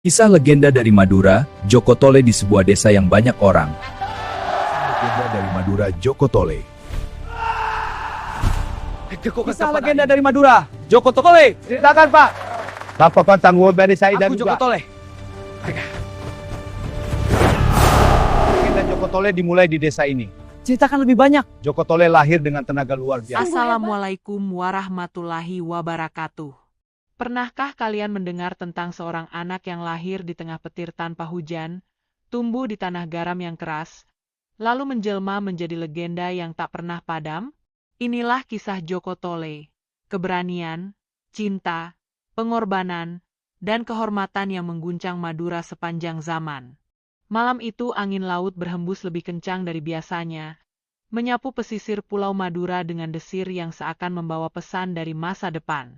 Kisah legenda dari Madura, Joko Tole di sebuah desa yang banyak orang. Legenda dari Madura, Joko Tole. Kisah legenda dari Madura, Joko Tole. Ceritakan, Pak. Laporkan tanggung jawab dari saya dan Aku Joko juga. Tole. Legenda Joko Tole dimulai di desa ini. Ceritakan lebih banyak. Joko Tole lahir dengan tenaga luar biasa. Assalamualaikum warahmatullahi wabarakatuh. Pernahkah kalian mendengar tentang seorang anak yang lahir di tengah petir tanpa hujan, tumbuh di tanah garam yang keras, lalu menjelma menjadi legenda yang tak pernah padam? Inilah kisah Joko Tole, keberanian, cinta, pengorbanan, dan kehormatan yang mengguncang Madura sepanjang zaman. Malam itu angin laut berhembus lebih kencang dari biasanya, menyapu pesisir Pulau Madura dengan desir yang seakan membawa pesan dari masa depan.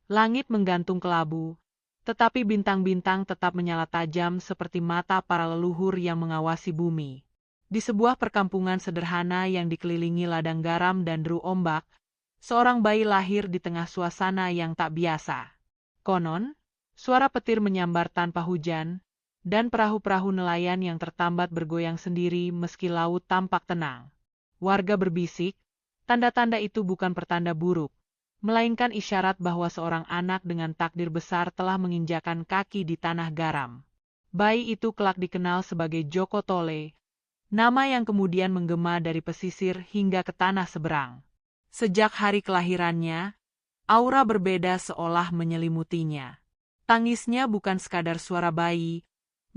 Langit menggantung kelabu, tetapi bintang-bintang tetap menyala tajam seperti mata para leluhur yang mengawasi bumi. Di sebuah perkampungan sederhana yang dikelilingi ladang garam dan deru ombak, seorang bayi lahir di tengah suasana yang tak biasa. Konon, suara petir menyambar tanpa hujan, dan perahu-perahu nelayan yang tertambat bergoyang sendiri meski laut tampak tenang. Warga berbisik, tanda-tanda itu bukan pertanda buruk, melainkan isyarat bahwa seorang anak dengan takdir besar telah menginjakan kaki di tanah garam. Bayi itu kelak dikenal sebagai Joko Tole, nama yang kemudian menggema dari pesisir hingga ke tanah seberang. Sejak hari kelahirannya, aura berbeda seolah menyelimutinya. Tangisnya bukan sekadar suara bayi,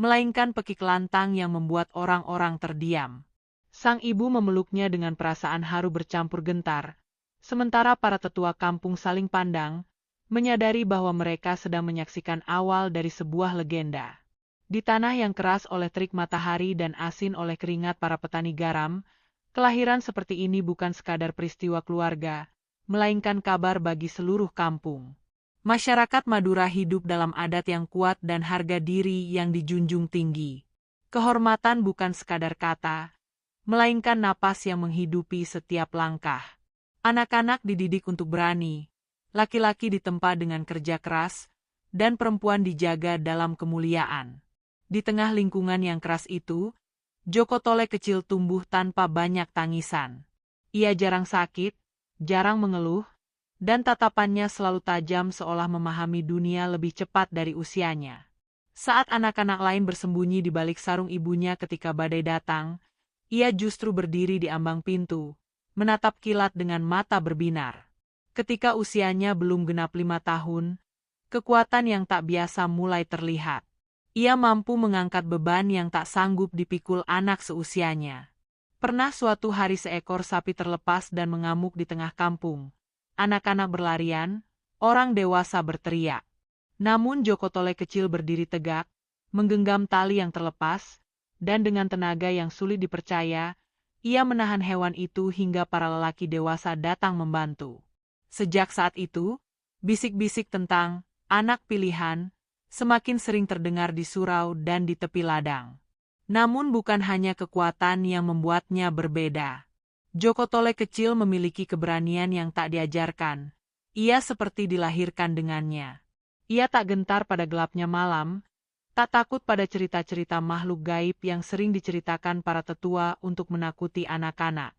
melainkan pekik lantang yang membuat orang-orang terdiam. Sang ibu memeluknya dengan perasaan haru bercampur gentar, sementara para tetua kampung saling pandang, menyadari bahwa mereka sedang menyaksikan awal dari sebuah legenda. Di tanah yang keras oleh terik matahari dan asin oleh keringat para petani garam, kelahiran seperti ini bukan sekadar peristiwa keluarga, melainkan kabar bagi seluruh kampung. Masyarakat Madura hidup dalam adat yang kuat dan harga diri yang dijunjung tinggi. Kehormatan bukan sekadar kata, melainkan napas yang menghidupi setiap langkah. Anak-anak dididik untuk berani, laki-laki ditempa dengan kerja keras, dan perempuan dijaga dalam kemuliaan. Di tengah lingkungan yang keras itu, Joko Tole kecil tumbuh tanpa banyak tangisan. Ia jarang sakit, jarang mengeluh, dan tatapannya selalu tajam seolah memahami dunia lebih cepat dari usianya. Saat anak-anak lain bersembunyi di balik sarung ibunya ketika badai datang, ia justru berdiri di ambang pintu, menatap kilat dengan mata berbinar. Ketika usianya belum genap 5 tahun, kekuatan yang tak biasa mulai terlihat. Ia mampu mengangkat beban yang tak sanggup dipikul anak seusianya. Pernah suatu hari seekor sapi terlepas dan mengamuk di tengah kampung. Anak-anak berlarian, orang dewasa berteriak. Namun Joko Tole kecil berdiri tegak, menggenggam tali yang terlepas, dan dengan tenaga yang sulit dipercaya, ia menahan hewan itu hingga para lelaki dewasa datang membantu. Sejak saat itu, bisik-bisik tentang anak pilihan semakin sering terdengar di surau dan di tepi ladang. Namun bukan hanya kekuatan yang membuatnya berbeda. Joko Tole kecil memiliki keberanian yang tak diajarkan. Ia seperti dilahirkan dengannya. Ia tak gentar pada gelapnya malam, tak takut pada cerita-cerita makhluk gaib yang sering diceritakan para tetua untuk menakuti anak-anak.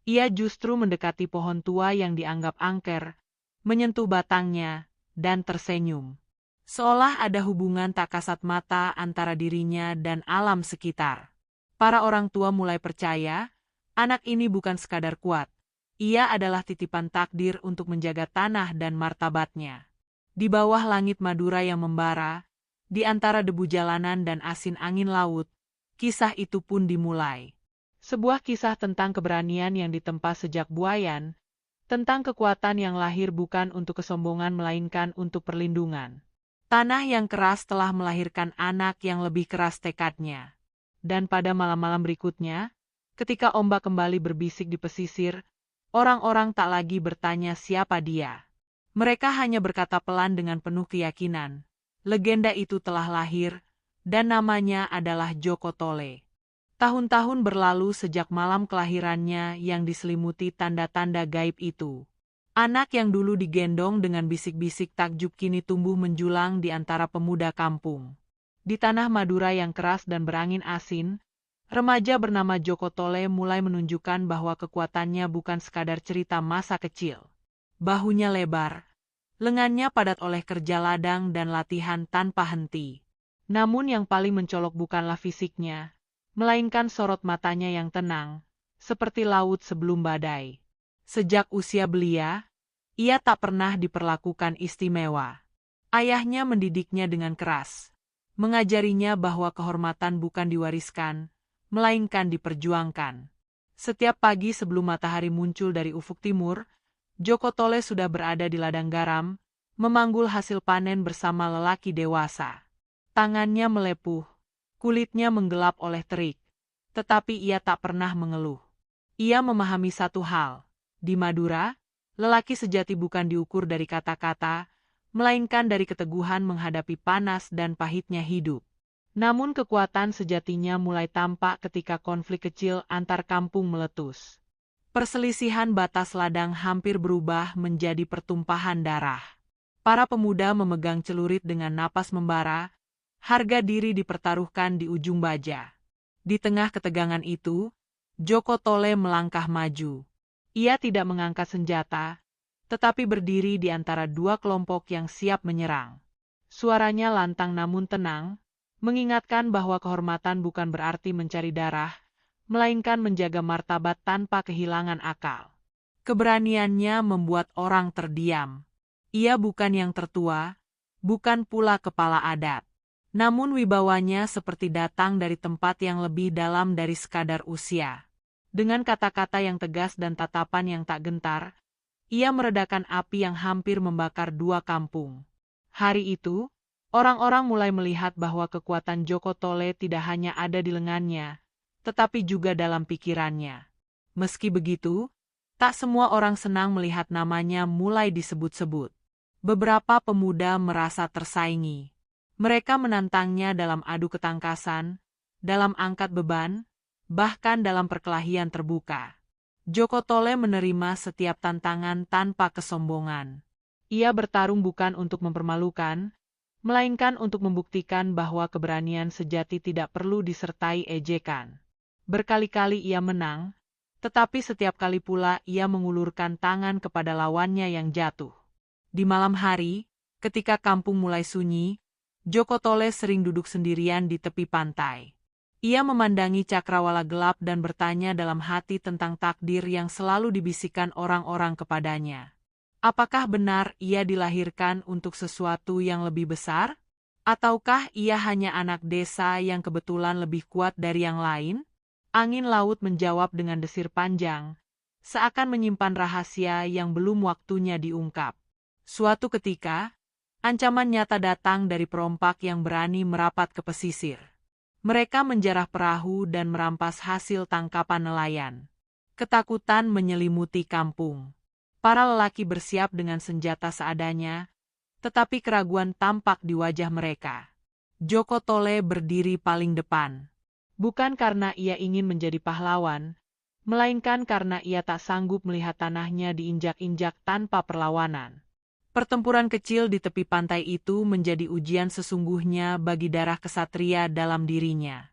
Ia justru mendekati pohon tua yang dianggap angker, menyentuh batangnya, dan tersenyum. Seolah ada hubungan tak kasat mata antara dirinya dan alam sekitar. Para orang tua mulai percaya, anak ini bukan sekadar kuat. Ia adalah titipan takdir untuk menjaga tanah dan martabatnya. Di bawah langit Madura yang membara, di antara debu jalanan dan asin angin laut, kisah itu pun dimulai. Sebuah kisah tentang keberanian yang ditempa sejak buayan, tentang kekuatan yang lahir bukan untuk kesombongan melainkan untuk perlindungan. Tanah yang keras telah melahirkan anak yang lebih keras tekadnya. Dan pada malam-malam berikutnya, ketika ombak kembali berbisik di pesisir, orang-orang tak lagi bertanya siapa dia. Mereka hanya berkata pelan dengan penuh keyakinan. Legenda itu telah lahir, dan namanya adalah Joko Tole. Tahun-tahun berlalu sejak malam kelahirannya yang diselimuti tanda-tanda gaib itu. Anak yang dulu digendong dengan bisik-bisik takjub kini tumbuh menjulang di antara pemuda kampung. Di tanah Madura yang keras dan berangin asin, remaja bernama Joko Tole mulai menunjukkan bahwa kekuatannya bukan sekadar cerita masa kecil. Bahunya lebar, lengannya padat oleh kerja ladang dan latihan tanpa henti. Namun yang paling mencolok bukanlah fisiknya, melainkan sorot matanya yang tenang, seperti laut sebelum badai. Sejak usia belia, ia tak pernah diperlakukan istimewa. Ayahnya mendidiknya dengan keras, mengajarinya bahwa kehormatan bukan diwariskan, melainkan diperjuangkan. Setiap pagi sebelum matahari muncul dari ufuk timur, Joko Tole sudah berada di ladang garam, memanggul hasil panen bersama lelaki dewasa. Tangannya melepuh, kulitnya menggelap oleh terik, tetapi ia tak pernah mengeluh. Ia memahami satu hal, di Madura, lelaki sejati bukan diukur dari kata-kata, melainkan dari keteguhan menghadapi panas dan pahitnya hidup. Namun kekuatan sejatinya mulai tampak ketika konflik kecil antar kampung meletus. Perselisihan batas ladang hampir berubah menjadi pertumpahan darah. Para pemuda memegang celurit dengan napas membara, harga diri dipertaruhkan di ujung baja. Di tengah ketegangan itu, Joko Tole melangkah maju. Ia tidak mengangkat senjata, tetapi berdiri di antara dua kelompok yang siap menyerang. Suaranya lantang namun tenang, mengingatkan bahwa kehormatan bukan berarti mencari darah, melainkan menjaga martabat tanpa kehilangan akal. Keberaniannya membuat orang terdiam. Ia bukan yang tertua, bukan pula kepala adat. Namun wibawanya seperti datang dari tempat yang lebih dalam dari sekadar usia. Dengan kata-kata yang tegas dan tatapan yang tak gentar, ia meredakan api yang hampir membakar dua kampung. Hari itu, orang-orang mulai melihat bahwa kekuatan Joko Tole tidak hanya ada di lengannya, tetapi juga dalam pikirannya. Meski begitu, tak semua orang senang melihat namanya mulai disebut-sebut. Beberapa pemuda merasa tersaingi. Mereka menantangnya dalam adu ketangkasan, dalam angkat beban, bahkan dalam perkelahian terbuka. Joko Tole menerima setiap tantangan tanpa kesombongan. Ia bertarung bukan untuk mempermalukan, melainkan untuk membuktikan bahwa keberanian sejati tidak perlu disertai ejekan. Berkali-kali ia menang, tetapi setiap kali pula ia mengulurkan tangan kepada lawannya yang jatuh. Di malam hari, ketika kampung mulai sunyi, Joko Tole sering duduk sendirian di tepi pantai. Ia memandangi cakrawala gelap dan bertanya dalam hati tentang takdir yang selalu dibisikkan orang-orang kepadanya. Apakah benar ia dilahirkan untuk sesuatu yang lebih besar? Ataukah ia hanya anak desa yang kebetulan lebih kuat dari yang lain? Angin laut menjawab dengan desir panjang, seakan menyimpan rahasia yang belum waktunya diungkap. Suatu ketika, ancaman nyata datang dari perompak yang berani merapat ke pesisir. Mereka menjarah perahu dan merampas hasil tangkapan nelayan. Ketakutan menyelimuti kampung. Para lelaki bersiap dengan senjata seadanya, tetapi keraguan tampak di wajah mereka. Joko Tole berdiri paling depan. Bukan karena ia ingin menjadi pahlawan, melainkan karena ia tak sanggup melihat tanahnya diinjak-injak tanpa perlawanan. Pertempuran kecil di tepi pantai itu menjadi ujian sesungguhnya bagi darah kesatria dalam dirinya.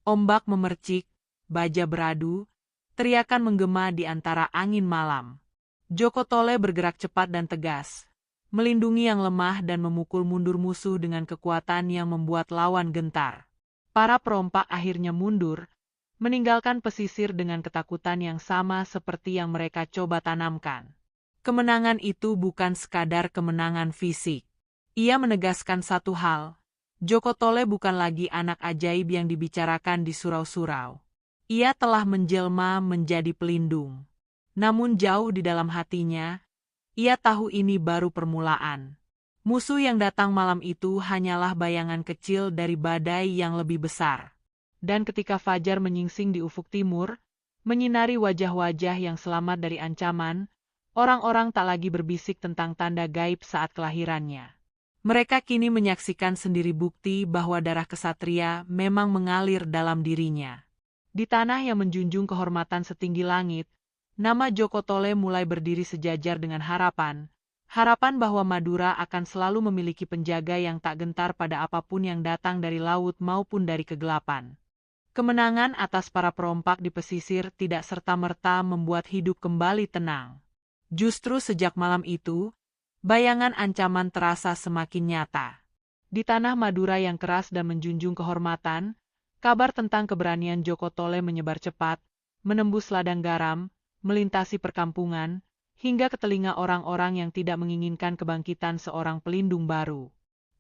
Ombak memercik, baja beradu, teriakan menggema di antara angin malam. Joko Tole bergerak cepat dan tegas, melindungi yang lemah dan memukul mundur musuh dengan kekuatan yang membuat lawan gentar. Para perompak akhirnya mundur, meninggalkan pesisir dengan ketakutan yang sama seperti yang mereka coba tanamkan. Kemenangan itu bukan sekadar kemenangan fisik. Ia menegaskan satu hal, Joko Tole bukan lagi anak ajaib yang dibicarakan di surau-surau. Ia telah menjelma menjadi pelindung. Namun jauh di dalam hatinya, ia tahu ini baru permulaan. Musuh yang datang malam itu hanyalah bayangan kecil dari badai yang lebih besar. Dan ketika fajar menyingsing di ufuk timur, menyinari wajah-wajah yang selamat dari ancaman, orang-orang tak lagi berbisik tentang tanda gaib saat kelahirannya. Mereka kini menyaksikan sendiri bukti bahwa darah kesatria memang mengalir dalam dirinya. Di tanah yang menjunjung kehormatan setinggi langit, nama Joko Tole mulai berdiri sejajar dengan harapan, Harapan bahwa Madura akan selalu memiliki penjaga yang tak gentar pada apapun yang datang dari laut maupun dari kegelapan. Kemenangan atas para perompak di pesisir tidak serta-merta membuat hidup kembali tenang. Justru sejak malam itu, bayangan ancaman terasa semakin nyata. Di tanah Madura yang keras dan menjunjung kehormatan, kabar tentang keberanian Joko Tole menyebar cepat, menembus ladang garam, melintasi perkampungan, hingga ke telinga orang-orang yang tidak menginginkan kebangkitan seorang pelindung baru.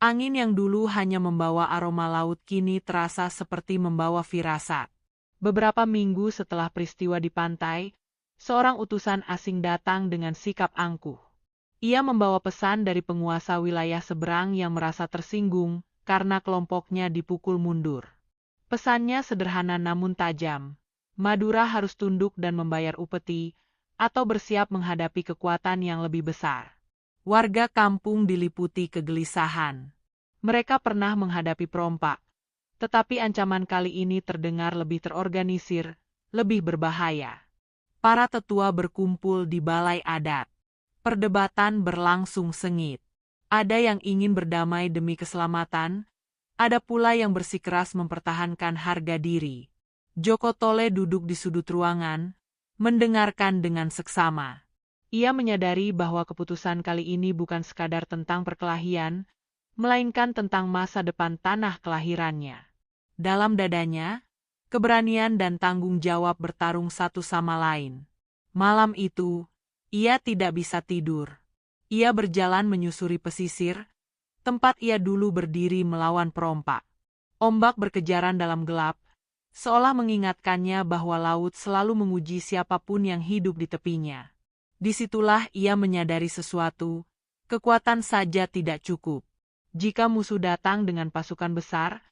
Angin yang dulu hanya membawa aroma laut kini terasa seperti membawa firasat. Beberapa minggu setelah peristiwa di pantai, seorang utusan asing datang dengan sikap angkuh. Ia membawa pesan dari penguasa wilayah seberang yang merasa tersinggung karena kelompoknya dipukul mundur. Pesannya sederhana namun tajam. Madura harus tunduk dan membayar upeti, atau bersiap menghadapi kekuatan yang lebih besar. Warga kampung diliputi kegelisahan. Mereka pernah menghadapi perompak, tetapi ancaman kali ini terdengar lebih terorganisir, lebih berbahaya. Para tetua berkumpul di balai adat. Perdebatan berlangsung sengit. Ada yang ingin berdamai demi keselamatan, ada pula yang bersikeras mempertahankan harga diri. Joko Tole duduk di sudut ruangan, mendengarkan dengan seksama. Ia menyadari bahwa keputusan kali ini bukan sekadar tentang perkelahian, melainkan tentang masa depan tanah kelahirannya. Dalam dadanya, keberanian dan tanggung jawab bertarung satu sama lain. Malam itu, ia tidak bisa tidur. Ia berjalan menyusuri pesisir, tempat ia dulu berdiri melawan perompak. Ombak berkejaran dalam gelap, seolah mengingatkannya bahwa laut selalu menguji siapapun yang hidup di tepinya. Disitulah ia menyadari sesuatu, kekuatan saja tidak cukup. Jika musuh datang dengan pasukan besar,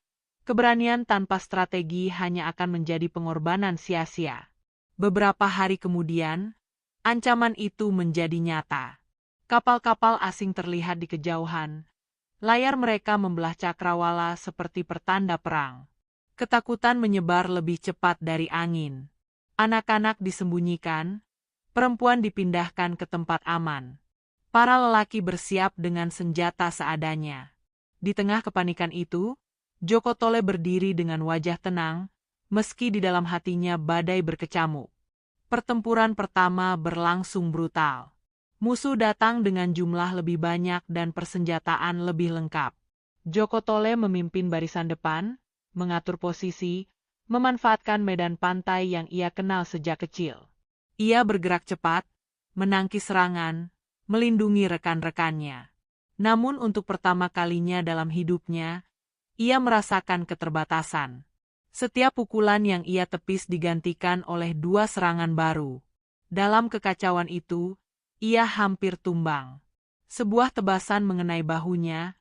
keberanian tanpa strategi hanya akan menjadi pengorbanan sia-sia. Beberapa hari kemudian, ancaman itu menjadi nyata. Kapal-kapal asing terlihat di kejauhan. Layar mereka membelah cakrawala seperti pertanda perang. Ketakutan menyebar lebih cepat dari angin. Anak-anak disembunyikan, perempuan dipindahkan ke tempat aman. Para lelaki bersiap dengan senjata seadanya. Di tengah kepanikan itu, Joko Tole berdiri dengan wajah tenang, meski di dalam hatinya badai berkecamuk. Pertempuran pertama berlangsung brutal. Musuh datang dengan jumlah lebih banyak dan persenjataan lebih lengkap. Joko Tole memimpin barisan depan, mengatur posisi, memanfaatkan medan pantai yang ia kenal sejak kecil. Ia bergerak cepat, menangkis serangan, melindungi rekan-rekannya. Namun untuk pertama kalinya dalam hidupnya, ia merasakan keterbatasan. Setiap pukulan yang ia tepis digantikan oleh dua serangan baru. Dalam kekacauan itu, ia hampir tumbang. Sebuah tebasan mengenai bahunya,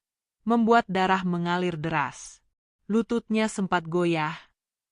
membuat darah mengalir deras. Lututnya sempat goyah,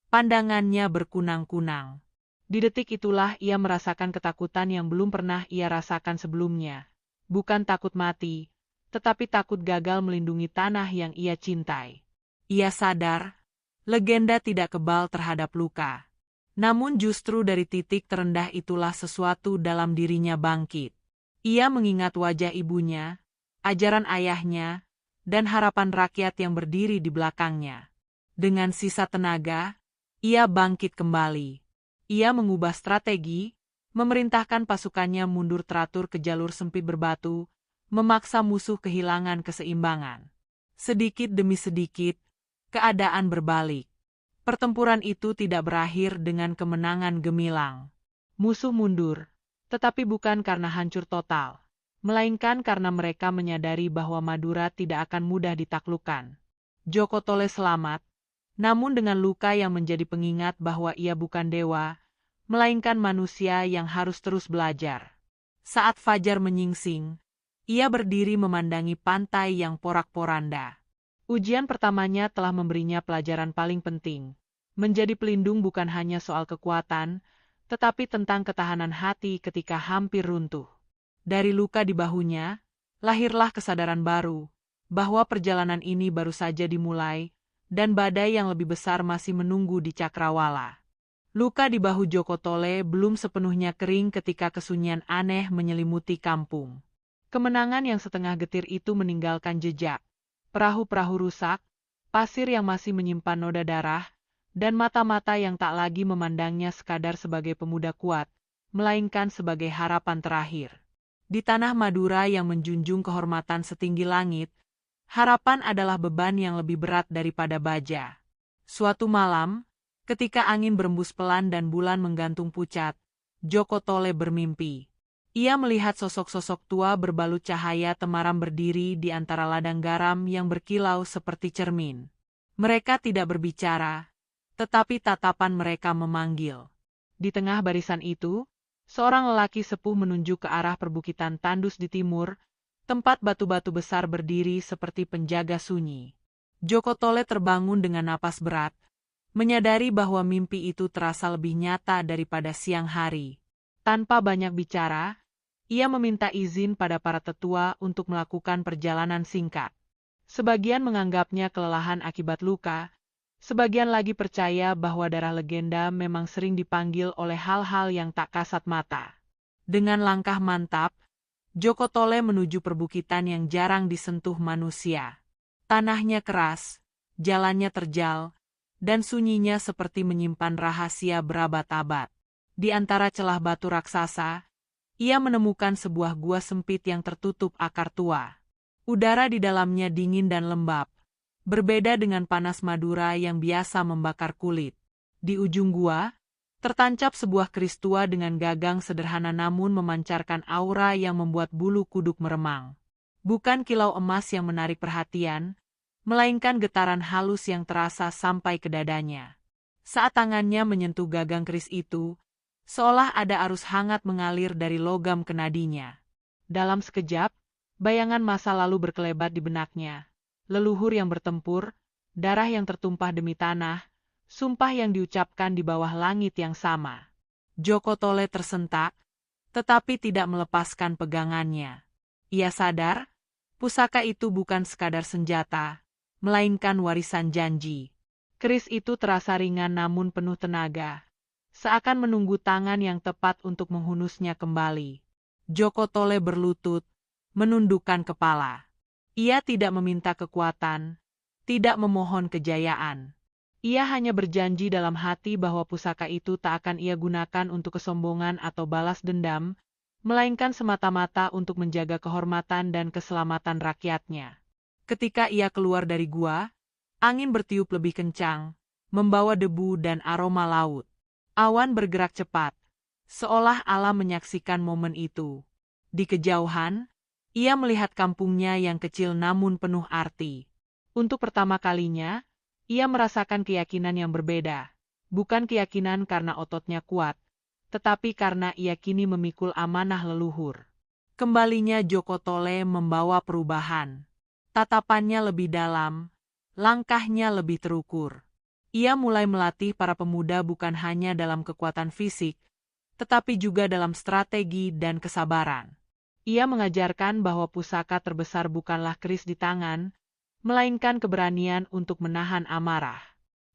pandangannya berkunang-kunang. Di detik itulah ia merasakan ketakutan yang belum pernah ia rasakan sebelumnya. Bukan takut mati, tetapi takut gagal melindungi tanah yang ia cintai. Ia sadar, legenda tidak kebal terhadap luka. Namun justru dari titik terendah itulah sesuatu dalam dirinya bangkit. Ia mengingat wajah ibunya, ajaran ayahnya, dan harapan rakyat yang berdiri di belakangnya. Dengan sisa tenaga, ia bangkit kembali. Ia mengubah strategi, memerintahkan pasukannya mundur teratur ke jalur sempit berbatu, memaksa musuh kehilangan keseimbangan. Sedikit demi sedikit, keadaan berbalik. Pertempuran itu tidak berakhir dengan kemenangan gemilang. Musuh mundur, tetapi bukan karena hancur total, melainkan karena mereka menyadari bahwa Madura tidak akan mudah ditaklukkan. Joko Tole selamat, namun dengan luka yang menjadi pengingat bahwa ia bukan dewa, melainkan manusia yang harus terus belajar. Saat fajar menyingsing, ia berdiri memandangi pantai yang porak-poranda. Ujian pertamanya telah memberinya pelajaran paling penting. Menjadi pelindung bukan hanya soal kekuatan, tetapi tentang ketahanan hati ketika hampir runtuh. Dari luka di bahunya, lahirlah kesadaran baru, bahwa perjalanan ini baru saja dimulai, dan badai yang lebih besar masih menunggu di cakrawala. Luka di bahu Joko Tole belum sepenuhnya kering ketika kesunyian aneh menyelimuti kampung. Kemenangan yang setengah getir itu meninggalkan jejak. Perahu-perahu rusak, pasir yang masih menyimpan noda darah, dan mata-mata yang tak lagi memandangnya sekadar sebagai pemuda kuat, melainkan sebagai harapan terakhir. Di tanah Madura yang menjunjung kehormatan setinggi langit, harapan adalah beban yang lebih berat daripada baja. Suatu malam, ketika angin berembus pelan dan bulan menggantung pucat, Joko Tole bermimpi. Ia melihat sosok-sosok tua berbalut cahaya temaram berdiri di antara ladang garam yang berkilau seperti cermin. Mereka tidak berbicara, tetapi tatapan mereka memanggil. Di tengah barisan itu, seorang lelaki sepuh menunjuk ke arah perbukitan tandus di timur, tempat batu-batu besar berdiri seperti penjaga sunyi. Joko Tole terbangun dengan napas berat, menyadari bahwa mimpi itu terasa lebih nyata daripada siang hari. Tanpa banyak bicara, ia meminta izin pada para tetua untuk melakukan perjalanan singkat. Sebagian menganggapnya kelelahan akibat luka, sebagian lagi percaya bahwa darah legenda memang sering dipanggil oleh hal-hal yang tak kasat mata. Dengan langkah mantap, Joko Tole menuju perbukitan yang jarang disentuh manusia. Tanahnya keras, jalannya terjal, dan sunyinya seperti menyimpan rahasia berabad-abad. Di antara celah batu raksasa, ia menemukan sebuah gua sempit yang tertutup akar tua. Udara di dalamnya dingin dan lembab, berbeda dengan panas Madura yang biasa membakar kulit. Di ujung gua, tertancap sebuah keris tua dengan gagang sederhana namun memancarkan aura yang membuat bulu kuduk meremang. Bukan kilau emas yang menarik perhatian, melainkan getaran halus yang terasa sampai ke dadanya. Saat tangannya menyentuh gagang keris itu, seolah ada arus hangat mengalir dari logam ke nadinya. Dalam sekejap, bayangan masa lalu berkelebat di benaknya. Leluhur yang bertempur, darah yang tertumpah demi tanah, sumpah yang diucapkan di bawah langit yang sama. Joko Tole tersentak, tetapi tidak melepaskan pegangannya. Ia sadar, pusaka itu bukan sekadar senjata, melainkan warisan janji. Keris itu terasa ringan namun penuh tenaga, seakan menunggu tangan yang tepat untuk menghunusnya kembali. Joko Tole berlutut, menundukkan kepala. Ia tidak meminta kekuatan, tidak memohon kejayaan. Ia hanya berjanji dalam hati bahwa pusaka itu tak akan ia gunakan untuk kesombongan atau balas dendam, melainkan semata-mata untuk menjaga kehormatan dan keselamatan rakyatnya. Ketika ia keluar dari gua, angin bertiup lebih kencang, membawa debu dan aroma laut. Awan bergerak cepat, seolah alam menyaksikan momen itu. Di kejauhan, ia melihat kampungnya yang kecil namun penuh arti. Untuk pertama kalinya, ia merasakan keyakinan yang berbeda. Bukan keyakinan karena ototnya kuat, tetapi karena ia kini memikul amanah leluhur. Kembalinya Joko Tole membawa perubahan. Tatapannya lebih dalam, langkahnya lebih terukur. Ia mulai melatih para pemuda bukan hanya dalam kekuatan fisik, tetapi juga dalam strategi dan kesabaran. Ia mengajarkan bahwa pusaka terbesar bukanlah keris di tangan, melainkan keberanian untuk menahan amarah.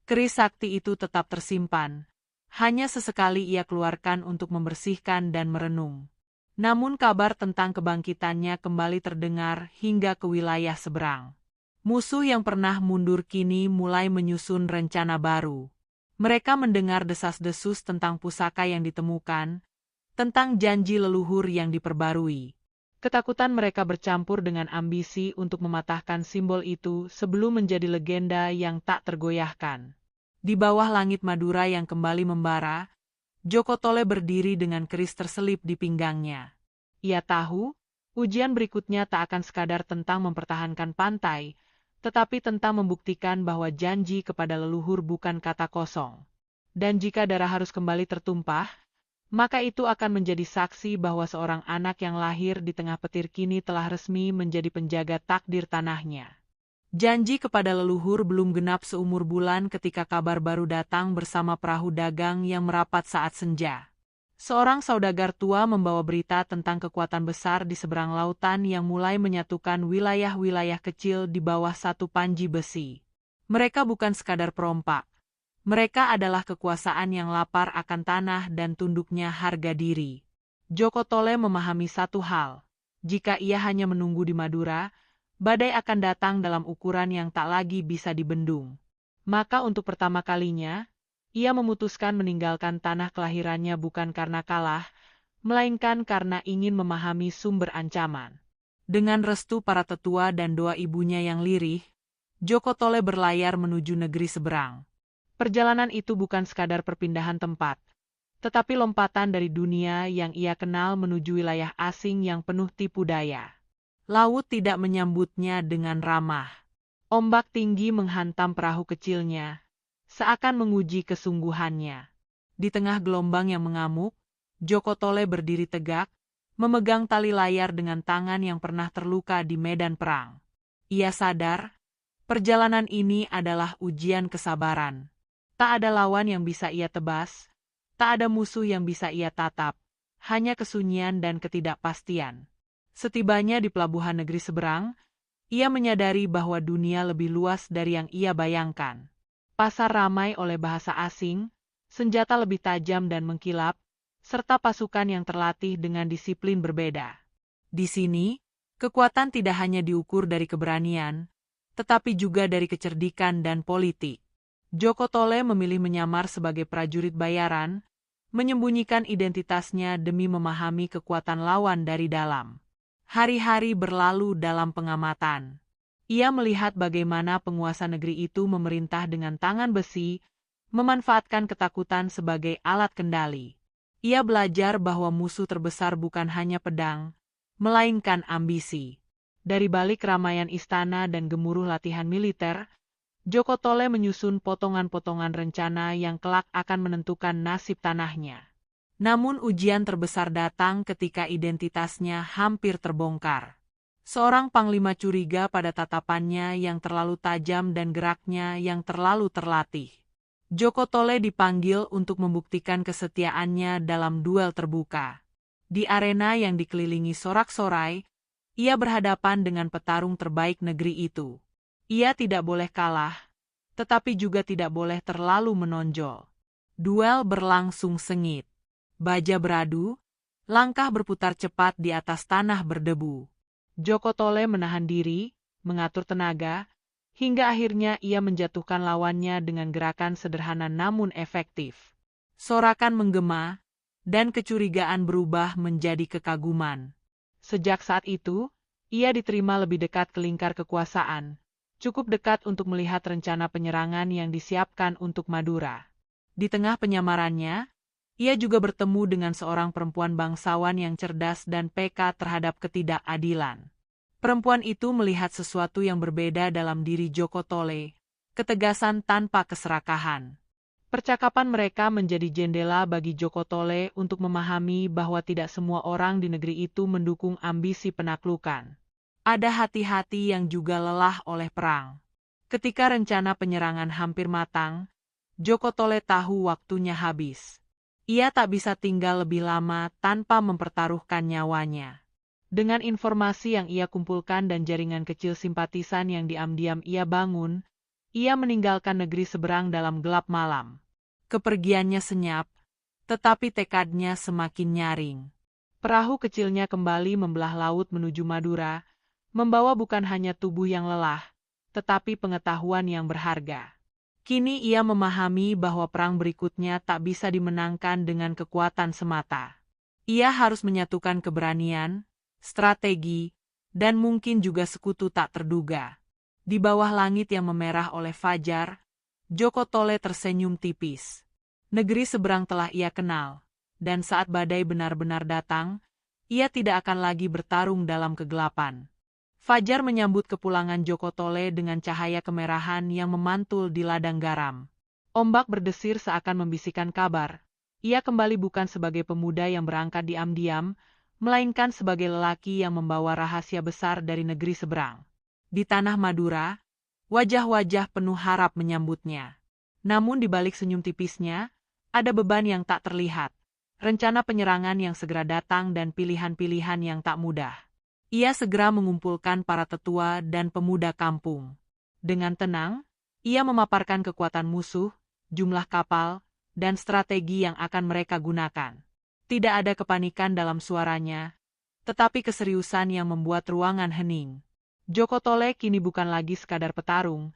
Keris sakti itu tetap tersimpan, hanya sesekali ia keluarkan untuk membersihkan dan merenung. Namun kabar tentang kebangkitannya kembali terdengar hingga ke wilayah seberang. Musuh yang pernah mundur kini mulai menyusun rencana baru. Mereka mendengar desas-desus tentang pusaka yang ditemukan, tentang janji leluhur yang diperbarui. Ketakutan mereka bercampur dengan ambisi untuk mematahkan simbol itu sebelum menjadi legenda yang tak tergoyahkan. Di bawah langit Madura yang kembali membara, Joko Tole berdiri dengan keris terselip di pinggangnya. Ia tahu, ujian berikutnya tak akan sekadar tentang mempertahankan pantai, tetapi tentang membuktikan bahwa janji kepada leluhur bukan kata kosong. Dan jika darah harus kembali tertumpah, maka itu akan menjadi saksi bahwa seorang anak yang lahir di tengah petir kini telah resmi menjadi penjaga takdir tanahnya. Janji kepada leluhur belum genap seumur bulan ketika kabar baru datang bersama perahu dagang yang merapat saat senja. Seorang saudagar tua membawa berita tentang kekuatan besar di seberang lautan yang mulai menyatukan wilayah-wilayah kecil di bawah satu panji besi. Mereka bukan sekadar perompak. Mereka adalah kekuasaan yang lapar akan tanah dan tunduknya harga diri. Joko Tole memahami satu hal. Jika ia hanya menunggu di Madura, badai akan datang dalam ukuran yang tak lagi bisa dibendung. Maka untuk pertama kalinya, ia memutuskan meninggalkan tanah kelahirannya bukan karena kalah, melainkan karena ingin memahami sumber ancaman. Dengan restu para tetua dan doa ibunya yang lirih, Joko Tole berlayar menuju negeri seberang. Perjalanan itu bukan sekadar perpindahan tempat, tetapi lompatan dari dunia yang ia kenal menuju wilayah asing yang penuh tipu daya. Laut tidak menyambutnya dengan ramah. Ombak tinggi menghantam perahu kecilnya, seakan menguji kesungguhannya. Di tengah gelombang yang mengamuk, Joko Tole berdiri tegak, memegang tali layar dengan tangan yang pernah terluka di medan perang. Ia sadar, perjalanan ini adalah ujian kesabaran. Tak ada lawan yang bisa ia tebas, tak ada musuh yang bisa ia tatap, hanya kesunyian dan ketidakpastian. Setibanya di pelabuhan negeri seberang, ia menyadari bahwa dunia lebih luas dari yang ia bayangkan. Pasar ramai oleh bahasa asing, senjata lebih tajam dan mengkilap, serta pasukan yang terlatih dengan disiplin berbeda. Di sini, kekuatan tidak hanya diukur dari keberanian, tetapi juga dari kecerdikan dan politik. Joko Tole memilih menyamar sebagai prajurit bayaran, menyembunyikan identitasnya demi memahami kekuatan lawan dari dalam. Hari-hari berlalu dalam pengamatan. Ia melihat bagaimana penguasa negeri itu memerintah dengan tangan besi, memanfaatkan ketakutan sebagai alat kendali. Ia belajar bahwa musuh terbesar bukan hanya pedang, melainkan ambisi. Dari balik keramaian istana dan gemuruh latihan militer, Joko Tole menyusun potongan-potongan rencana yang kelak akan menentukan nasib tanahnya. Namun ujian terbesar datang ketika identitasnya hampir terbongkar. Seorang panglima curiga pada tatapannya yang terlalu tajam dan geraknya yang terlalu terlatih. Joko Tole dipanggil untuk membuktikan kesetiaannya dalam duel terbuka. Di arena yang dikelilingi sorak-sorai, ia berhadapan dengan petarung terbaik negeri itu. Ia tidak boleh kalah, tetapi juga tidak boleh terlalu menonjol. Duel berlangsung sengit. Baja beradu, langkah berputar cepat di atas tanah berdebu. Joko Tole menahan diri, mengatur tenaga, hingga akhirnya ia menjatuhkan lawannya dengan gerakan sederhana namun efektif. Sorakan menggema, dan kecurigaan berubah menjadi kekaguman. Sejak saat itu, ia diterima lebih dekat ke lingkar kekuasaan. Cukup dekat untuk melihat rencana penyerangan yang disiapkan untuk Madura. Di tengah penyamarannya, ia juga bertemu dengan seorang perempuan bangsawan yang cerdas dan peka terhadap ketidakadilan. Perempuan itu melihat sesuatu yang berbeda dalam diri Joko Tole, ketegasan tanpa keserakahan. Percakapan mereka menjadi jendela bagi Joko Tole untuk memahami bahwa tidak semua orang di negeri itu mendukung ambisi penaklukan. Ada hati-hati yang juga lelah oleh perang. Ketika rencana penyerangan hampir matang, Joko Tole tahu waktunya habis. Ia tak bisa tinggal lebih lama tanpa mempertaruhkan nyawanya. Dengan informasi yang ia kumpulkan dan jaringan kecil simpatisan yang diam-diam ia bangun, ia meninggalkan negeri seberang dalam gelap malam. Kepergiannya senyap, tetapi tekadnya semakin nyaring. Perahu kecilnya kembali membelah laut menuju Madura, membawa bukan hanya tubuh yang lelah, tetapi pengetahuan yang berharga. Kini ia memahami bahwa perang berikutnya tak bisa dimenangkan dengan kekuatan semata. Ia harus menyatukan keberanian, strategi, dan mungkin juga sekutu tak terduga. Di bawah langit yang memerah oleh fajar, Joko Tole tersenyum tipis. Negeri seberang telah ia kenal, dan saat badai benar-benar datang, ia tidak akan lagi bertarung dalam kegelapan. Fajar menyambut kepulangan Joko Tole dengan cahaya kemerahan yang memantul di ladang garam. Ombak berdesir seakan membisikkan kabar. Ia kembali bukan sebagai pemuda yang berangkat diam-diam, melainkan sebagai lelaki yang membawa rahasia besar dari negeri seberang. Di tanah Madura, wajah-wajah penuh harap menyambutnya. Namun di balik senyum tipisnya, ada beban yang tak terlihat. Rencana penyerangan yang segera datang dan pilihan-pilihan yang tak mudah. Ia segera mengumpulkan para tetua dan pemuda kampung. Dengan tenang, ia memaparkan kekuatan musuh, jumlah kapal, dan strategi yang akan mereka gunakan. Tidak ada kepanikan dalam suaranya, tetapi keseriusan yang membuat ruangan hening. Joko Tole kini bukan lagi sekadar petarung.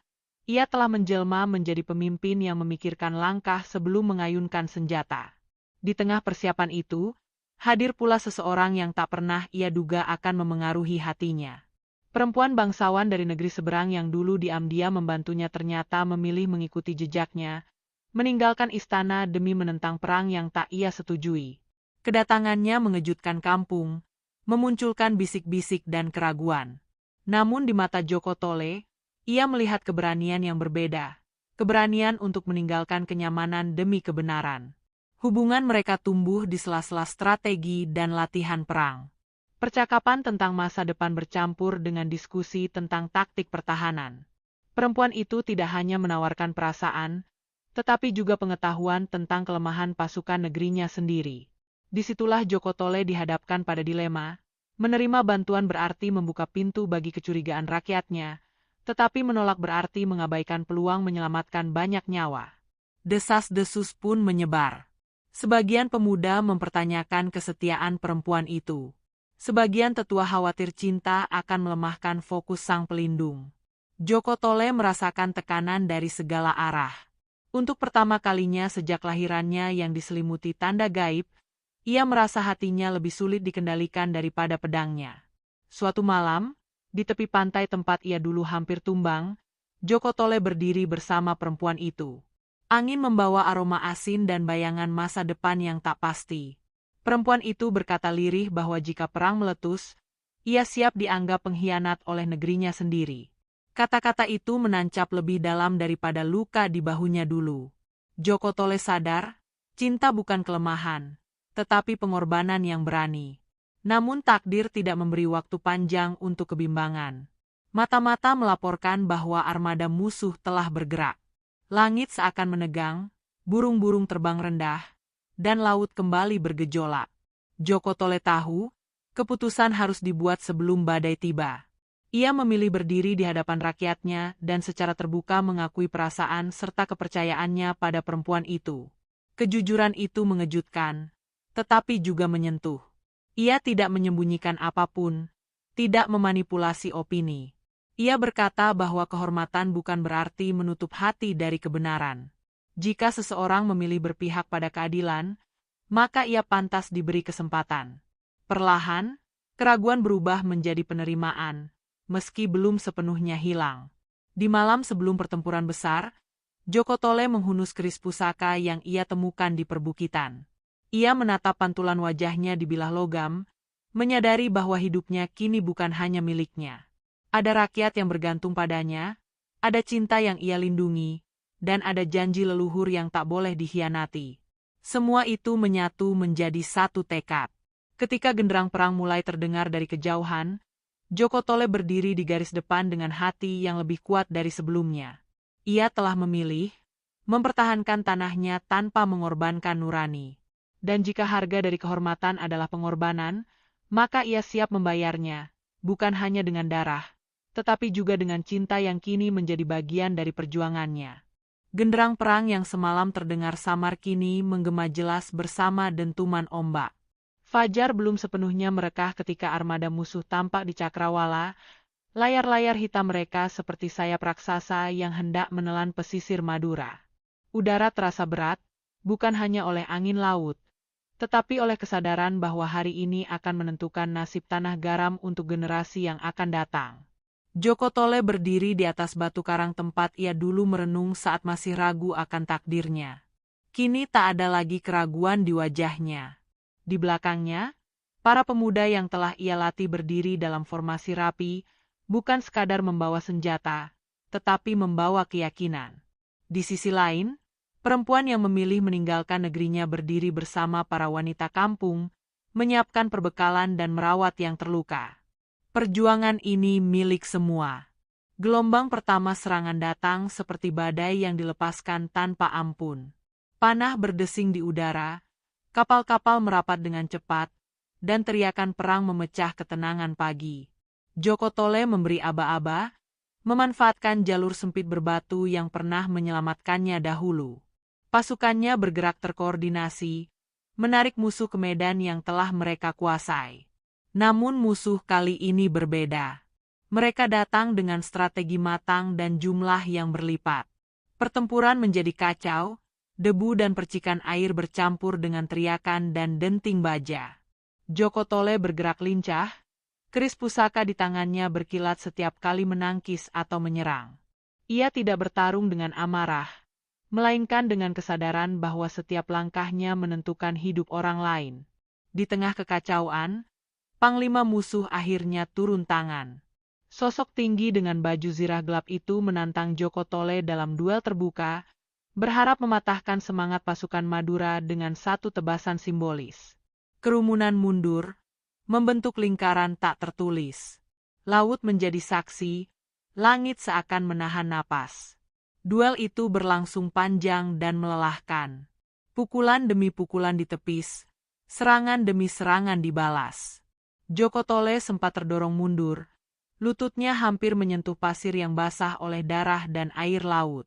Ia telah menjelma menjadi pemimpin yang memikirkan langkah sebelum mengayunkan senjata. Di tengah persiapan itu, hadir pula seseorang yang tak pernah ia duga akan memengaruhi hatinya. Perempuan bangsawan dari negeri seberang yang dulu diam-diam membantunya ternyata memilih mengikuti jejaknya, meninggalkan istana demi menentang perang yang tak ia setujui. Kedatangannya mengejutkan kampung, memunculkan bisik-bisik dan keraguan. Namun di mata Joko Tole, ia melihat keberanian yang berbeda, keberanian untuk meninggalkan kenyamanan demi kebenaran. Hubungan mereka tumbuh di sela-sela strategi dan latihan perang. Percakapan tentang masa depan bercampur dengan diskusi tentang taktik pertahanan. Perempuan itu tidak hanya menawarkan perasaan, tetapi juga pengetahuan tentang kelemahan pasukan negerinya sendiri. Disitulah Joko Tole dihadapkan pada dilema, menerima bantuan berarti membuka pintu bagi kecurigaan rakyatnya, tetapi menolak berarti mengabaikan peluang menyelamatkan banyak nyawa. Desas-desus pun menyebar. Sebagian pemuda mempertanyakan kesetiaan perempuan itu. Sebagian tetua khawatir cinta akan melemahkan fokus sang pelindung. Joko Tole merasakan tekanan dari segala arah. Untuk pertama kalinya sejak lahirannya yang diselimuti tanda gaib, ia merasa hatinya lebih sulit dikendalikan daripada pedangnya. Suatu malam, di tepi pantai tempat ia dulu hampir tumbang, Joko Tole berdiri bersama perempuan itu. Angin membawa aroma asin dan bayangan masa depan yang tak pasti. Perempuan itu berkata lirih bahwa jika perang meletus, ia siap dianggap pengkhianat oleh negerinya sendiri. Kata-kata itu menancap lebih dalam daripada luka di bahunya dulu. Joko Tole sadar, cinta bukan kelemahan, tetapi pengorbanan yang berani. Namun takdir tidak memberi waktu panjang untuk kebimbangan. Mata-mata melaporkan bahwa armada musuh telah bergerak. Langit seakan menegang, burung-burung terbang rendah, dan laut kembali bergejolak. Joko Tole tahu, keputusan harus dibuat sebelum badai tiba. Ia memilih berdiri di hadapan rakyatnya dan secara terbuka mengakui perasaan serta kepercayaannya pada perempuan itu. Kejujuran itu mengejutkan, tetapi juga menyentuh. Ia tidak menyembunyikan apapun, tidak memanipulasi opini. Ia berkata bahwa kehormatan bukan berarti menutup hati dari kebenaran. Jika seseorang memilih berpihak pada keadilan, maka ia pantas diberi kesempatan. Perlahan, keraguan berubah menjadi penerimaan, meski belum sepenuhnya hilang. Di malam sebelum pertempuran besar, Joko Tole menghunus keris pusaka yang ia temukan di perbukitan. Ia menatap pantulan wajahnya di bilah logam, menyadari bahwa hidupnya kini bukan hanya miliknya. Ada rakyat yang bergantung padanya, ada cinta yang ia lindungi, dan ada janji leluhur yang tak boleh dikhianati. Semua itu menyatu menjadi satu tekad. Ketika genderang perang mulai terdengar dari kejauhan, Joko Tole berdiri di garis depan dengan hati yang lebih kuat dari sebelumnya. Ia telah memilih, mempertahankan tanahnya tanpa mengorbankan nurani. Dan jika harga dari kehormatan adalah pengorbanan, maka ia siap membayarnya, bukan hanya dengan darah, tetapi juga dengan cinta yang kini menjadi bagian dari perjuangannya. Genderang perang yang semalam terdengar samar kini menggema jelas bersama dentuman ombak. Fajar belum sepenuhnya merekah ketika armada musuh tampak di cakrawala, layar-layar hitam mereka seperti sayap raksasa yang hendak menelan pesisir Madura. Udara terasa berat, bukan hanya oleh angin laut, tetapi oleh kesadaran bahwa hari ini akan menentukan nasib tanah garam untuk generasi yang akan datang. Joko Tole berdiri di atas batu karang tempat ia dulu merenung saat masih ragu akan takdirnya. Kini tak ada lagi keraguan di wajahnya. Di belakangnya, para pemuda yang telah ia latih berdiri dalam formasi rapi, bukan sekadar membawa senjata, tetapi membawa keyakinan. Di sisi lain, perempuan yang memilih meninggalkan negerinya berdiri bersama para wanita kampung, menyiapkan perbekalan dan merawat yang terluka. Perjuangan ini milik semua. Gelombang pertama serangan datang seperti badai yang dilepaskan tanpa ampun. Panah berdesing di udara, kapal-kapal merapat dengan cepat, dan teriakan perang memecah ketenangan pagi. Joko Tole memberi aba-aba, memanfaatkan jalur sempit berbatu yang pernah menyelamatkannya dahulu. Pasukannya bergerak terkoordinasi, menarik musuh ke medan yang telah mereka kuasai. Namun musuh kali ini berbeda. Mereka datang dengan strategi matang dan jumlah yang berlipat. Pertempuran menjadi kacau, debu dan percikan air bercampur dengan teriakan dan denting baja. Joko Tole bergerak lincah, keris pusaka di tangannya berkilat setiap kali menangkis atau menyerang. Ia tidak bertarung dengan amarah, melainkan dengan kesadaran bahwa setiap langkahnya menentukan hidup orang lain. Di tengah kekacauan, Panglima musuh akhirnya turun tangan. Sosok tinggi dengan baju zirah gelap itu menantang Joko Tole dalam duel terbuka, berharap mematahkan semangat pasukan Madura dengan satu tebasan simbolis. Kerumunan mundur, membentuk lingkaran tak tertulis. Laut menjadi saksi, langit seakan menahan napas. Duel itu berlangsung panjang dan melelahkan. Pukulan demi pukulan ditepis, serangan demi serangan dibalas. Joko Tole sempat terdorong mundur, lututnya hampir menyentuh pasir yang basah oleh darah dan air laut.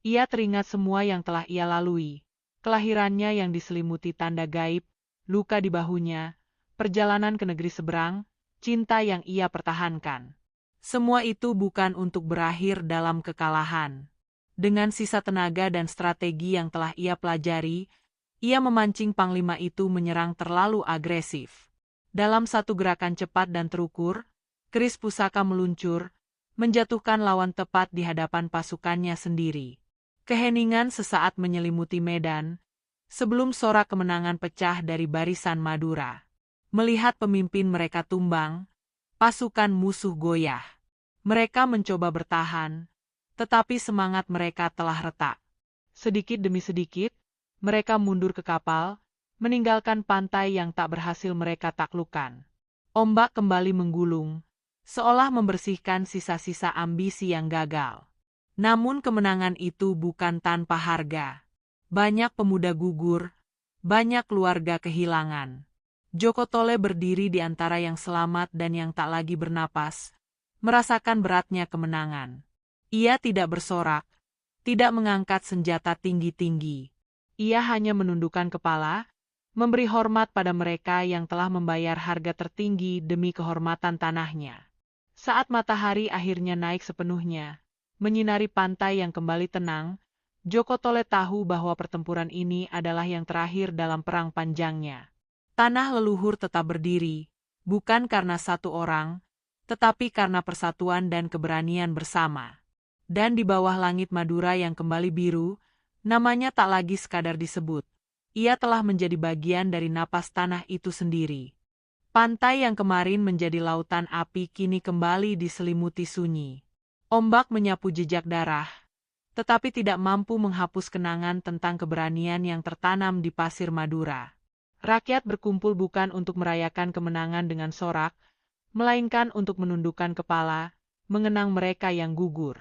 Ia teringat semua yang telah ia lalui, kelahirannya yang diselimuti tanda gaib, luka di bahunya, perjalanan ke negeri seberang, cinta yang ia pertahankan. Semua itu bukan untuk berakhir dalam kekalahan. Dengan sisa tenaga dan strategi yang telah ia pelajari, ia memancing Panglima itu menyerang terlalu agresif. Dalam satu gerakan cepat dan terukur, keris pusaka meluncur, menjatuhkan lawan tepat di hadapan pasukannya sendiri. Keheningan sesaat menyelimuti medan, sebelum sorak kemenangan pecah dari barisan Madura. Melihat pemimpin mereka tumbang, pasukan musuh goyah. Mereka mencoba bertahan, tetapi semangat mereka telah retak. Sedikit demi sedikit, mereka mundur ke kapal, meninggalkan pantai yang tak berhasil mereka taklukkan. Ombak kembali menggulung, seolah membersihkan sisa-sisa ambisi yang gagal. Namun kemenangan itu bukan tanpa harga. Banyak pemuda gugur, banyak keluarga kehilangan. Joko Tole berdiri di antara yang selamat dan yang tak lagi bernapas, merasakan beratnya kemenangan. Ia tidak bersorak, tidak mengangkat senjata tinggi-tinggi. Ia hanya menundukkan kepala, memberi hormat pada mereka yang telah membayar harga tertinggi demi kehormatan tanahnya. Saat matahari akhirnya naik sepenuhnya, menyinari pantai yang kembali tenang, Joko Tole tahu bahwa pertempuran ini adalah yang terakhir dalam perang panjangnya. Tanah leluhur tetap berdiri, bukan karena satu orang, tetapi karena persatuan dan keberanian bersama. Dan di bawah langit Madura yang kembali biru, namanya tak lagi sekadar disebut. Ia telah menjadi bagian dari napas tanah itu sendiri. Pantai yang kemarin menjadi lautan api kini kembali diselimuti sunyi. Ombak menyapu jejak darah, tetapi tidak mampu menghapus kenangan tentang keberanian yang tertanam di pasir Madura. Rakyat berkumpul bukan untuk merayakan kemenangan dengan sorak, melainkan untuk menundukkan kepala, mengenang mereka yang gugur.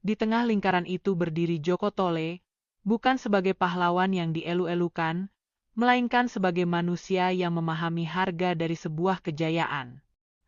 Di tengah lingkaran itu berdiri Joko Tole, bukan sebagai pahlawan yang dielu-elukan, melainkan sebagai manusia yang memahami harga dari sebuah kejayaan.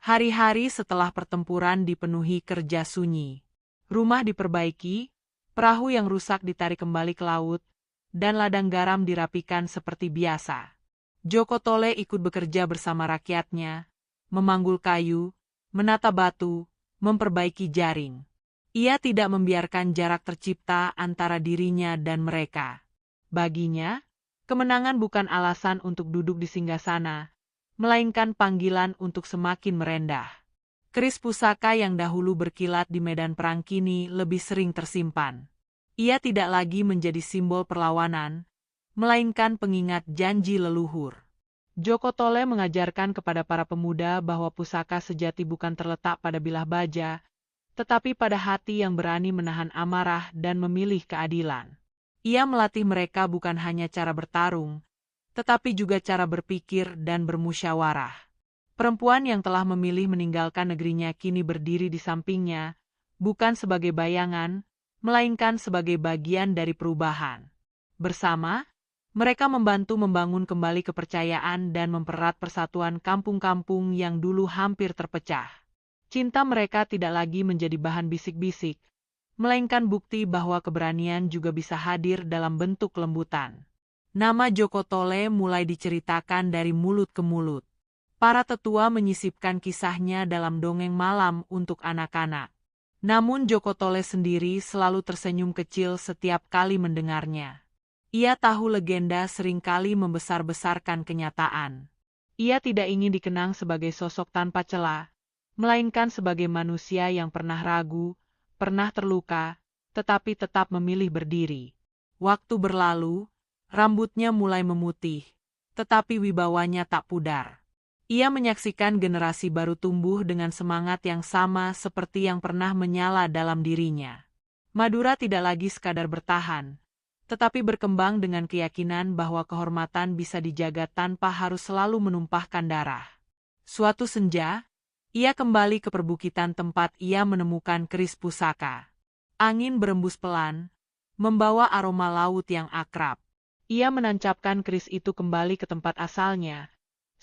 Hari-hari setelah pertempuran dipenuhi kerja sunyi. Rumah diperbaiki, perahu yang rusak ditarik kembali ke laut, dan ladang garam dirapikan seperti biasa. Joko Tole ikut bekerja bersama rakyatnya, memanggul kayu, menata batu, memperbaiki jaring. Ia tidak membiarkan jarak tercipta antara dirinya dan mereka. Baginya, kemenangan bukan alasan untuk duduk di singgasana, melainkan panggilan untuk semakin merendah. Keris pusaka yang dahulu berkilat di medan perang kini lebih sering tersimpan. Ia tidak lagi menjadi simbol perlawanan, melainkan pengingat janji leluhur. Joko Tole mengajarkan kepada para pemuda bahwa pusaka sejati bukan terletak pada bilah baja, tetapi pada hati yang berani menahan amarah dan memilih keadilan. Ia melatih mereka bukan hanya cara bertarung, tetapi juga cara berpikir dan bermusyawarah. Perempuan yang telah memilih meninggalkan negerinya kini berdiri di sampingnya, bukan sebagai bayangan, melainkan sebagai bagian dari perubahan. Bersama, mereka membantu membangun kembali kepercayaan dan mempererat persatuan kampung-kampung yang dulu hampir terpecah. Cinta mereka tidak lagi menjadi bahan bisik-bisik, melainkan bukti bahwa keberanian juga bisa hadir dalam bentuk lembutan. Nama Joko Tole mulai diceritakan dari mulut ke mulut. Para tetua menyisipkan kisahnya dalam dongeng malam untuk anak-anak. Namun Joko Tole sendiri selalu tersenyum kecil setiap kali mendengarnya. Ia tahu legenda seringkali membesar-besarkan kenyataan. Ia tidak ingin dikenang sebagai sosok tanpa celah, melainkan sebagai manusia yang pernah ragu, pernah terluka, tetapi tetap memilih berdiri. Waktu berlalu, rambutnya mulai memutih, tetapi wibawanya tak pudar. Ia menyaksikan generasi baru tumbuh dengan semangat yang sama seperti yang pernah menyala dalam dirinya. Madura tidak lagi sekadar bertahan, tetapi berkembang dengan keyakinan bahwa kehormatan bisa dijaga tanpa harus selalu menumpahkan darah. Suatu senja, ia kembali ke perbukitan tempat ia menemukan keris pusaka. Angin berembus pelan, membawa aroma laut yang akrab. Ia menancapkan keris itu kembali ke tempat asalnya,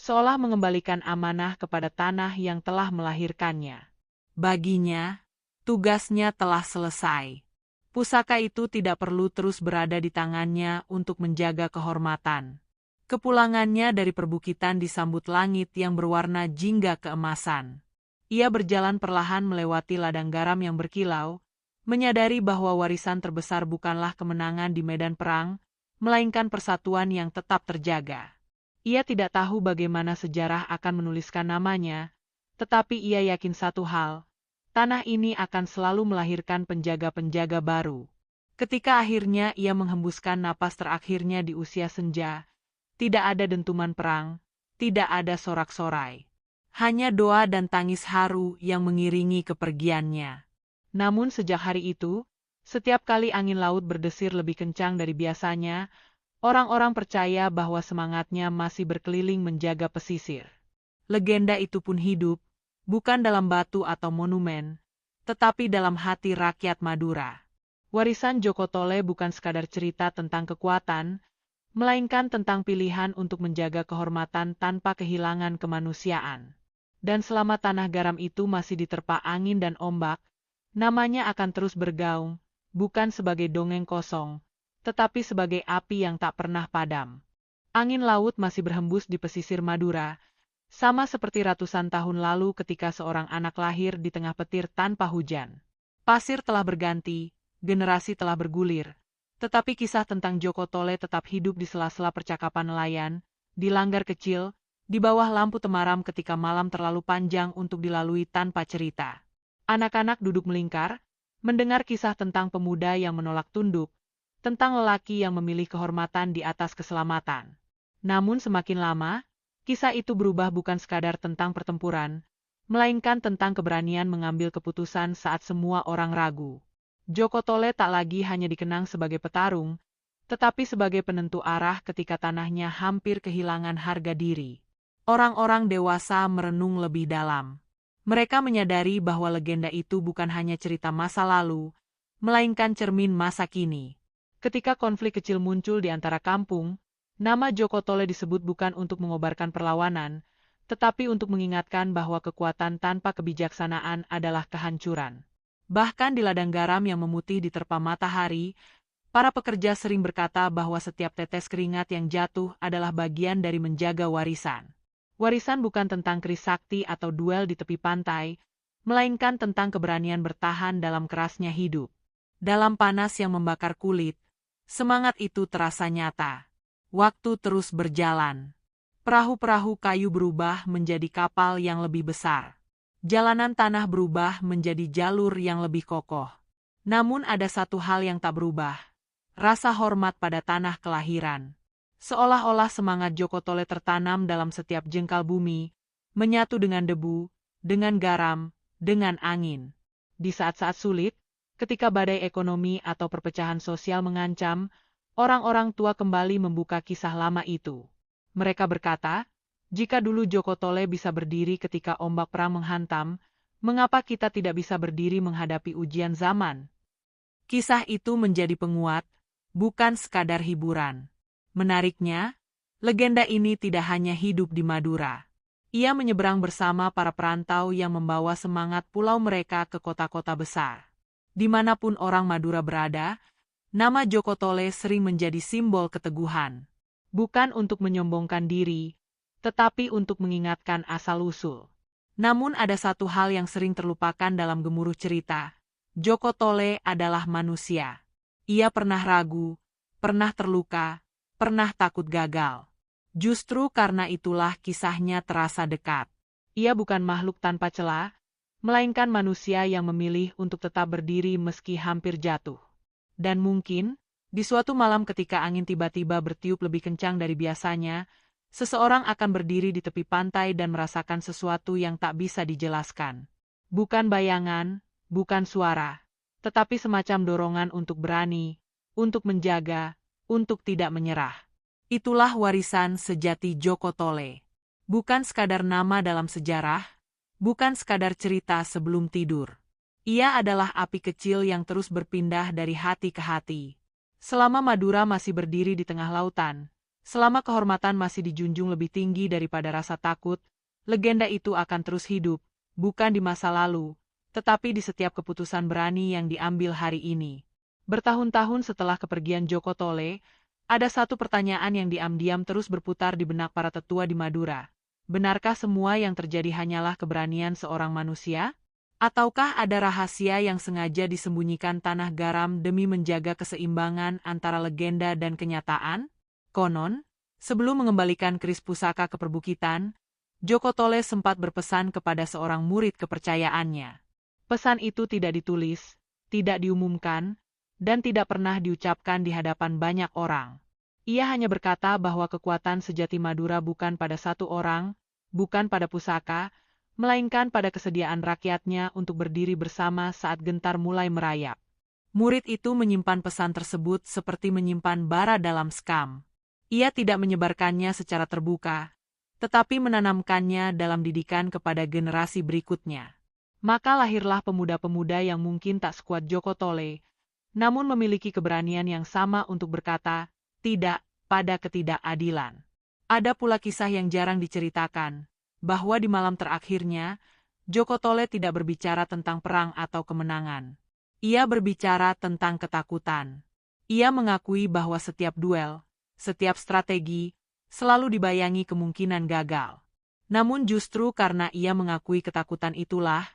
seolah mengembalikan amanah kepada tanah yang telah melahirkannya. Baginya, tugasnya telah selesai. Pusaka itu tidak perlu terus berada di tangannya untuk menjaga kehormatan. Kepulangannya dari perbukitan disambut langit yang berwarna jingga keemasan. Ia berjalan perlahan melewati ladang garam yang berkilau, menyadari bahwa warisan terbesar bukanlah kemenangan di medan perang, melainkan persatuan yang tetap terjaga. Ia tidak tahu bagaimana sejarah akan menuliskan namanya, tetapi ia yakin satu hal, tanah ini akan selalu melahirkan penjaga-penjaga baru. Ketika akhirnya ia menghembuskan napas terakhirnya di usia senja, tidak ada dentuman perang, tidak ada sorak-sorai. Hanya doa dan tangis haru yang mengiringi kepergiannya. Namun sejak hari itu, setiap kali angin laut berdesir lebih kencang dari biasanya, orang-orang percaya bahwa semangatnya masih berkeliling menjaga pesisir. Legenda itu pun hidup, bukan dalam batu atau monumen, tetapi dalam hati rakyat Madura. Warisan Joko Tole bukan sekadar cerita tentang kekuatan, melainkan tentang pilihan untuk menjaga kehormatan tanpa kehilangan kemanusiaan. Dan selama tanah garam itu masih diterpa angin dan ombak, namanya akan terus bergaung, bukan sebagai dongeng kosong, tetapi sebagai api yang tak pernah padam. Angin laut masih berhembus di pesisir Madura, sama seperti ratusan tahun lalu ketika seorang anak lahir di tengah petir tanpa hujan. Pasir telah berganti, generasi telah bergulir, tetapi kisah tentang Joko Tole tetap hidup di sela-sela percakapan nelayan, di langgar kecil, di bawah lampu temaram ketika malam terlalu panjang untuk dilalui tanpa cerita. Anak-anak duduk melingkar, mendengar kisah tentang pemuda yang menolak tunduk, tentang lelaki yang memilih kehormatan di atas keselamatan. Namun semakin lama, kisah itu berubah bukan sekadar tentang pertempuran, melainkan tentang keberanian mengambil keputusan saat semua orang ragu. Joko Tole tak lagi hanya dikenang sebagai petarung, tetapi sebagai penentu arah ketika tanahnya hampir kehilangan harga diri. Orang-orang dewasa merenung lebih dalam. Mereka menyadari bahwa legenda itu bukan hanya cerita masa lalu, melainkan cermin masa kini. Ketika konflik kecil muncul di antara kampung, nama Joko Tole disebut bukan untuk mengobarkan perlawanan, tetapi untuk mengingatkan bahwa kekuatan tanpa kebijaksanaan adalah kehancuran. Bahkan di ladang garam yang memutih diterpa matahari, para pekerja sering berkata bahwa setiap tetes keringat yang jatuh adalah bagian dari menjaga warisan. Warisan bukan tentang keris sakti atau duel di tepi pantai, melainkan tentang keberanian bertahan dalam kerasnya hidup. Dalam panas yang membakar kulit, semangat itu terasa nyata. Waktu terus berjalan. Perahu-perahu kayu berubah menjadi kapal yang lebih besar. Jalanan tanah berubah menjadi jalur yang lebih kokoh. Namun ada satu hal yang tak berubah. Rasa hormat pada tanah kelahiran. Seolah-olah semangat Joko Tole tertanam dalam setiap jengkal bumi, menyatu dengan debu, dengan garam, dengan angin. Di saat-saat sulit, ketika badai ekonomi atau perpecahan sosial mengancam, orang-orang tua kembali membuka kisah lama itu. Mereka berkata, jika dulu Joko Tole bisa berdiri ketika ombak perang menghantam, mengapa kita tidak bisa berdiri menghadapi ujian zaman? Kisah itu menjadi penguat, bukan sekadar hiburan. Menariknya, legenda ini tidak hanya hidup di Madura. Ia menyeberang bersama para perantau yang membawa semangat pulau mereka ke kota-kota besar. Dimanapun orang Madura berada, nama Joko Tole sering menjadi simbol keteguhan. Bukan untuk menyombongkan diri, tetapi untuk mengingatkan asal-usul. Namun ada satu hal yang sering terlupakan dalam gemuruh cerita. Joko Tole adalah manusia. Ia pernah ragu, pernah terluka, pernah takut gagal. Justru karena itulah kisahnya terasa dekat. Ia bukan makhluk tanpa celah, melainkan manusia yang memilih untuk tetap berdiri meski hampir jatuh. Dan mungkin, di suatu malam ketika angin tiba-tiba bertiup lebih kencang dari biasanya, seseorang akan berdiri di tepi pantai dan merasakan sesuatu yang tak bisa dijelaskan. Bukan bayangan, bukan suara, tetapi semacam dorongan untuk berani, untuk menjaga, untuk tidak menyerah. Itulah warisan sejati Joko Tole. Bukan sekadar nama dalam sejarah, bukan sekadar cerita sebelum tidur. Ia adalah api kecil yang terus berpindah dari hati ke hati. Selama Madura masih berdiri di tengah lautan, selama kehormatan masih dijunjung lebih tinggi daripada rasa takut, legenda itu akan terus hidup, bukan di masa lalu, tetapi di setiap keputusan berani yang diambil hari ini. Bertahun-tahun setelah kepergian Joko Tole, ada satu pertanyaan yang diam-diam terus berputar di benak para tetua di Madura. Benarkah semua yang terjadi hanyalah keberanian seorang manusia? Ataukah ada rahasia yang sengaja disembunyikan tanah garam demi menjaga keseimbangan antara legenda dan kenyataan? Konon, sebelum mengembalikan keris pusaka ke perbukitan, Joko Tole sempat berpesan kepada seorang murid kepercayaannya. Pesan itu tidak ditulis, tidak diumumkan, dan tidak pernah diucapkan di hadapan banyak orang. Ia hanya berkata bahwa kekuatan sejati Madura bukan pada satu orang, bukan pada pusaka, melainkan pada kesediaan rakyatnya untuk berdiri bersama saat gentar mulai merayap. Murid itu menyimpan pesan tersebut seperti menyimpan bara dalam sekam. Ia tidak menyebarkannya secara terbuka, tetapi menanamkannya dalam didikan kepada generasi berikutnya. Maka lahirlah pemuda-pemuda yang mungkin tak sekuat Joko Tole, namun memiliki keberanian yang sama untuk berkata, tidak, pada ketidakadilan. Ada pula kisah yang jarang diceritakan, bahwa di malam terakhirnya, Joko Tole tidak berbicara tentang perang atau kemenangan. Ia berbicara tentang ketakutan. Ia mengakui bahwa setiap duel, setiap strategi, selalu dibayangi kemungkinan gagal. Namun justru karena ia mengakui ketakutan itulah,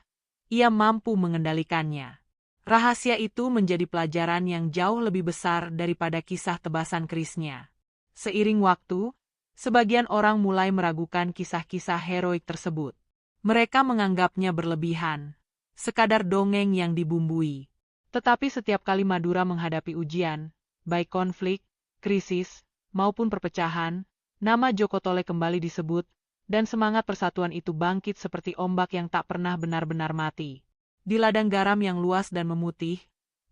ia mampu mengendalikannya. Rahasia itu menjadi pelajaran yang jauh lebih besar daripada kisah tebasan kerisnya. Seiring waktu, sebagian orang mulai meragukan kisah-kisah heroik tersebut. Mereka menganggapnya berlebihan, sekadar dongeng yang dibumbui. Tetapi setiap kali Madura menghadapi ujian, baik konflik, krisis, maupun perpecahan, nama Joko Tole kembali disebut, dan semangat persatuan itu bangkit seperti ombak yang tak pernah benar-benar mati. Di ladang garam yang luas dan memutih,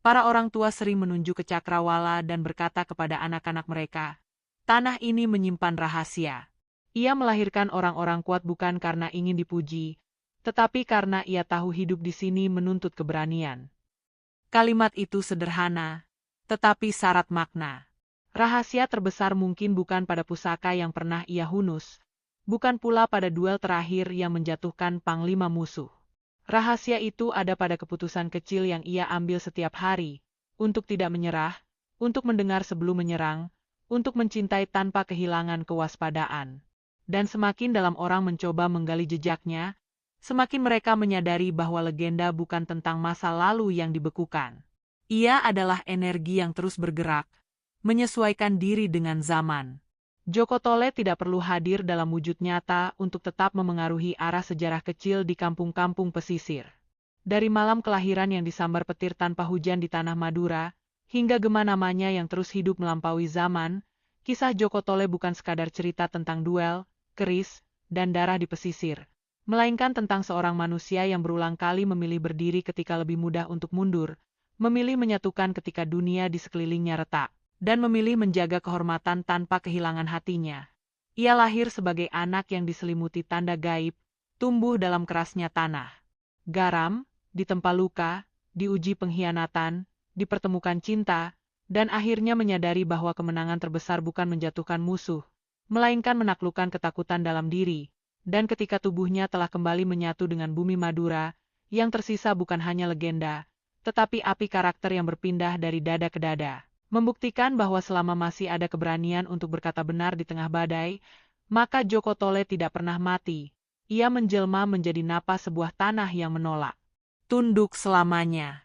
para orang tua sering menunjuk ke cakrawala dan berkata kepada anak-anak mereka, tanah ini menyimpan rahasia. Ia melahirkan orang-orang kuat bukan karena ingin dipuji, tetapi karena ia tahu hidup di sini menuntut keberanian. Kalimat itu sederhana, tetapi syarat makna. Rahasia terbesar mungkin bukan pada pusaka yang pernah ia hunus, bukan pula pada duel terakhir yang menjatuhkan panglima musuh. Rahasia itu ada pada keputusan kecil yang ia ambil setiap hari, untuk tidak menyerah, untuk mendengar sebelum menyerang, untuk mencintai tanpa kehilangan kewaspadaan. Dan semakin dalam orang mencoba menggali jejaknya, semakin mereka menyadari bahwa legenda bukan tentang masa lalu yang dibekukan. Ia adalah energi yang terus bergerak, menyesuaikan diri dengan zaman. Joko Tole tidak perlu hadir dalam wujud nyata untuk tetap memengaruhi arah sejarah kecil di kampung-kampung pesisir. Dari malam kelahiran yang disambar petir tanpa hujan di tanah Madura, hingga gema namanya yang terus hidup melampaui zaman, kisah Joko Tole bukan sekadar cerita tentang duel, keris, dan darah di pesisir, melainkan tentang seorang manusia yang berulang kali memilih berdiri ketika lebih mudah untuk mundur, memilih menyatukan ketika dunia di sekelilingnya retak, dan memilih menjaga kehormatan tanpa kehilangan hatinya. Ia lahir sebagai anak yang diselimuti tanda gaib, tumbuh dalam kerasnya tanah. Garam, ditempa luka, diuji pengkhianatan, dipertemukan cinta, dan akhirnya menyadari bahwa kemenangan terbesar bukan menjatuhkan musuh, melainkan menaklukkan ketakutan dalam diri, dan ketika tubuhnya telah kembali menyatu dengan bumi Madura, yang tersisa bukan hanya legenda, tetapi api karakter yang berpindah dari dada ke dada, membuktikan bahwa selama masih ada keberanian untuk berkata benar di tengah badai, Maka Joko Tole tidak pernah mati. Ia menjelma menjadi napas sebuah tanah yang menolak tunduk selamanya.